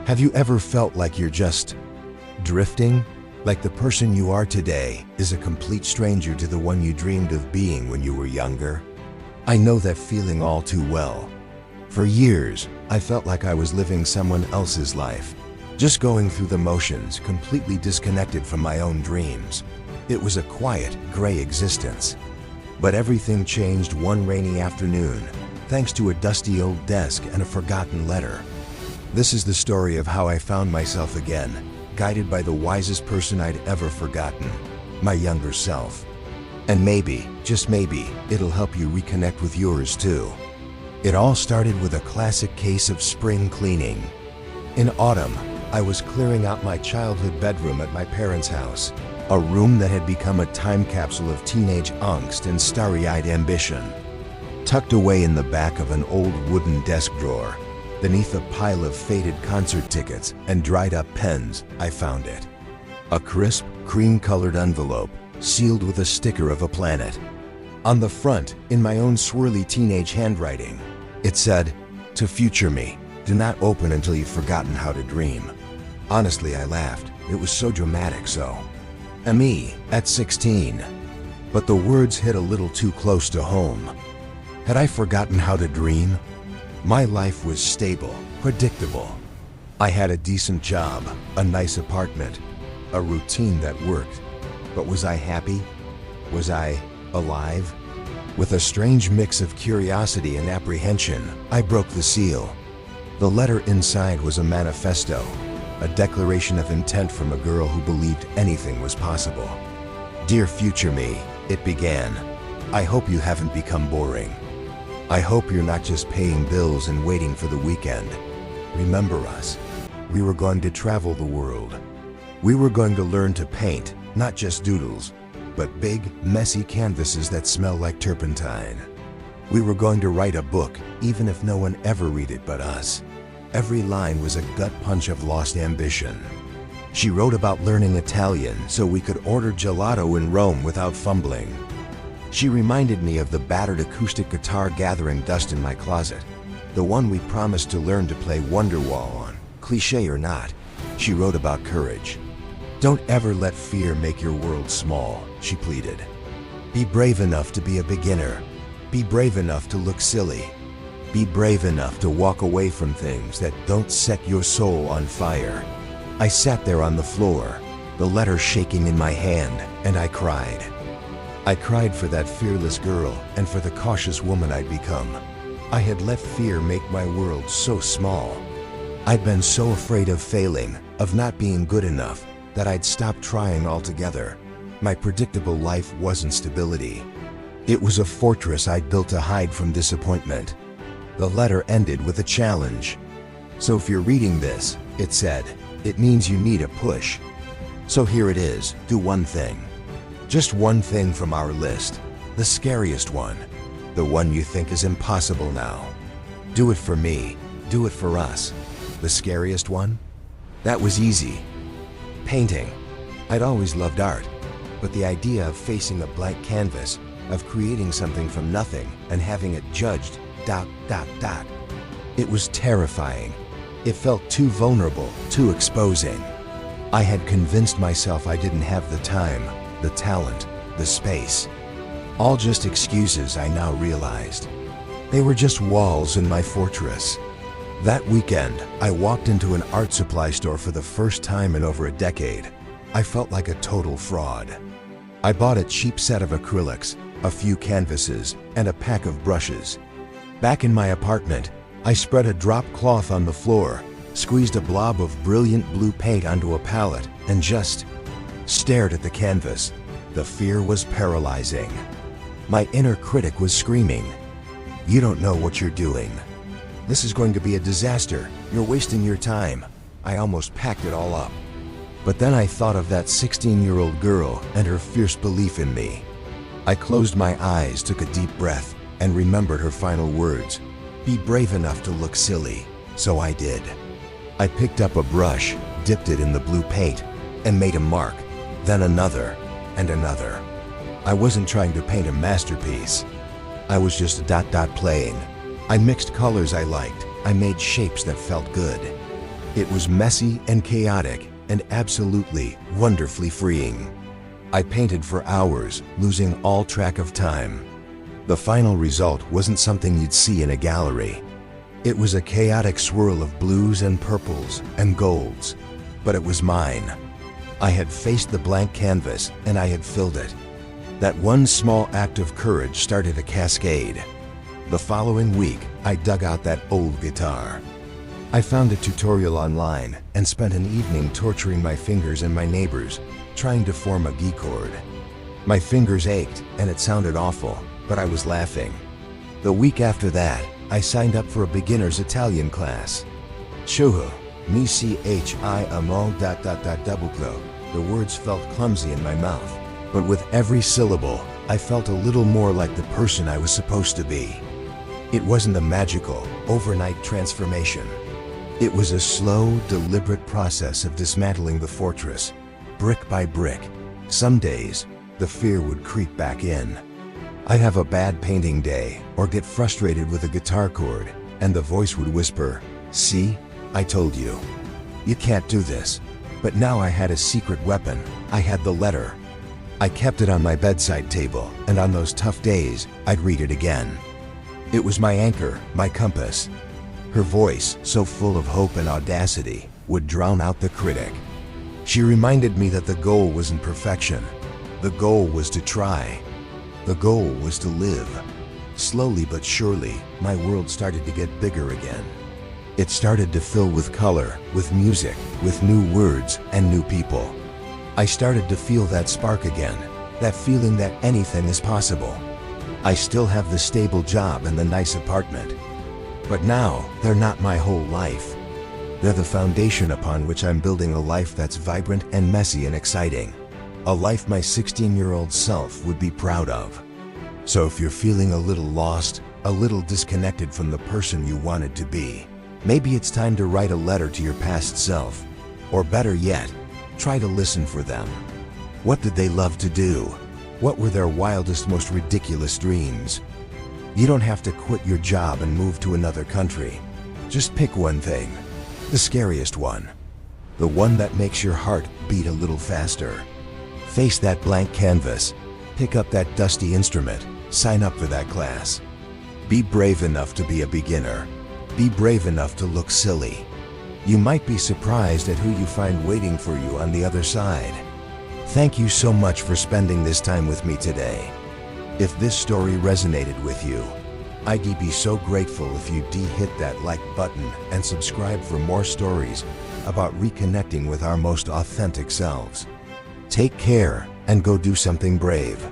Have you ever felt like you're just drifting? Like the person you are today is a complete stranger to the one you dreamed of being when you were younger? I know that feeling all too well. For years, I felt like I was living someone else's life, just going through the motions, completely disconnected from my own dreams. It was a quiet, gray existence. But everything changed one rainy afternoon, thanks to a dusty old desk and a forgotten letter. This is the story of how I found myself again, guided by the wisest person I'd ever forgotten, my younger self. And maybe, just maybe, it'll help you reconnect with yours too. It all started with a classic case of spring cleaning. In autumn, I was clearing out my childhood bedroom at my parents' house, a room that had become a time capsule of teenage angst and starry-eyed ambition. Tucked away in the back of an old wooden desk drawer, beneath a pile of faded concert tickets and dried-up pens, I found it. A crisp, cream-colored envelope, sealed with a sticker of a planet. On the front, in my own swirly teenage handwriting, it said, "To future me, do not open until you've forgotten how to dream." Honestly, I laughed. It was so dramatic, so. Me, at 16. But the words hit a little too close to home. Had I forgotten how to dream? My life was stable, predictable. I had a decent job, a nice apartment, a routine that worked. But was I happy? Was I alive? With a strange mix of curiosity and apprehension, I broke the seal. The letter inside was a manifesto, a declaration of intent from a girl who believed anything was possible. "Dear future me," it began, "I hope you haven't become boring. I hope you're not just paying bills and waiting for the weekend. Remember us. We were going to travel the world. We were going to learn to paint, not just doodles, but big, messy canvases that smell like turpentine. We were going to write a book, even if no one ever read it but us." Every line was a gut punch of lost ambition. She wrote about learning Italian so we could order gelato in Rome without fumbling. She reminded me of the battered acoustic guitar gathering dust in my closet, the one we promised to learn to play Wonderwall on. Cliché or not, she wrote about courage. "Don't ever let fear make your world small," she pleaded. "Be brave enough to be a beginner. Be brave enough to look silly. Be brave enough to walk away from things that don't set your soul on fire." I sat there on the floor, the letter shaking in my hand, and I cried. I cried for that fearless girl and for the cautious woman I'd become. I had let fear make my world so small. I'd been so afraid of failing, of not being good enough, that I'd stopped trying altogether. My predictable life wasn't stability. It was a fortress I'd built to hide from disappointment. The letter ended with a challenge. "So if you're reading this," it said, "it means you need a push. So here it is, do one thing. Just one thing from our list. The scariest one. The one you think is impossible now. Do it for me. Do it for us." The scariest one? That was easy. Painting. I'd always loved art, but the idea of facing a blank canvas, of creating something from nothing and having it judged, ... It was terrifying. It felt too vulnerable, too exposing. I had convinced myself I didn't have the time, the talent, the space. All just excuses, I now realized. They were just walls in my fortress. That weekend, I walked into an art supply store for the first time in over a decade. I felt like a total fraud. I bought a cheap set of acrylics, a few canvases, and a pack of brushes. Back in my apartment, I spread a drop cloth on the floor, squeezed a blob of brilliant blue paint onto a palette, and just stared at the canvas. The fear was paralyzing. My inner critic was screaming, "You don't know what you're doing. This is going to be a disaster. You're wasting your time." I almost packed it all up. But then I thought of that 16-year-old girl and her fierce belief in me. I closed my eyes, took a deep breath, and remembered her final words. "Be brave enough to look silly." So I did. I picked up a brush, dipped it in the blue paint, and made a mark, then another, and another. I wasn't trying to paint a masterpiece. I was just playing. I mixed colors I liked. I made shapes that felt good. It was messy and chaotic and absolutely wonderfully freeing. I painted for hours, losing all track of time. The final result wasn't something you'd see in a gallery. It was a chaotic swirl of blues and purples and golds, but it was mine. I had faced the blank canvas and I had filled it. That one small act of courage started a cascade. The following week, I dug out that old guitar. I found a tutorial online and spent an evening torturing my fingers and my neighbors, trying to form a G chord. My fingers ached and it sounded awful, but I was laughing. The week after that, I signed up for a beginner's Italian class. Chuhu, mi chi amo ... The words felt clumsy in my mouth, but with every syllable, I felt a little more like the person I was supposed to be. It wasn't a magical, overnight transformation. It was a slow, deliberate process of dismantling the fortress, brick by brick. Some days, the fear would creep back in. I'd have a bad painting day or get frustrated with a guitar chord, and the voice would whisper, "See, I told you. You can't do this." But now I had a secret weapon. I had the letter. I kept it on my bedside table, and on those tough days, I'd read it again. It was my anchor, my compass. Her voice, so full of hope and audacity, would drown out the critic. She reminded me that the goal wasn't perfection. The goal was to try. The goal was to live. Slowly but surely, my world started to get bigger again. It started to fill with color, with music, with new words and new people. I started to feel that spark again, that feeling that anything is possible. I still have the stable job and the nice apartment. But now, they're not my whole life. They're the foundation upon which I'm building a life that's vibrant and messy and exciting. A life my 16-year-old self would be proud of. So if you're feeling a little lost, a little disconnected from the person you wanted to be, maybe it's time to write a letter to your past self. Or better yet, try to listen for them. What did they love to do? What were their wildest, most ridiculous dreams? You don't have to quit your job and move to another country. Just pick one thing. The scariest one. The one that makes your heart beat a little faster. Face that blank canvas. Pick up that dusty instrument. Sign up for that class. Be brave enough to be a beginner. Be brave enough to look silly. You might be surprised at who you find waiting for you on the other side. Thank you so much for spending this time with me today. If this story resonated with you, I'd be so grateful if you'd hit that like button and subscribe for more stories about reconnecting with our most authentic selves. Take care and go do something brave.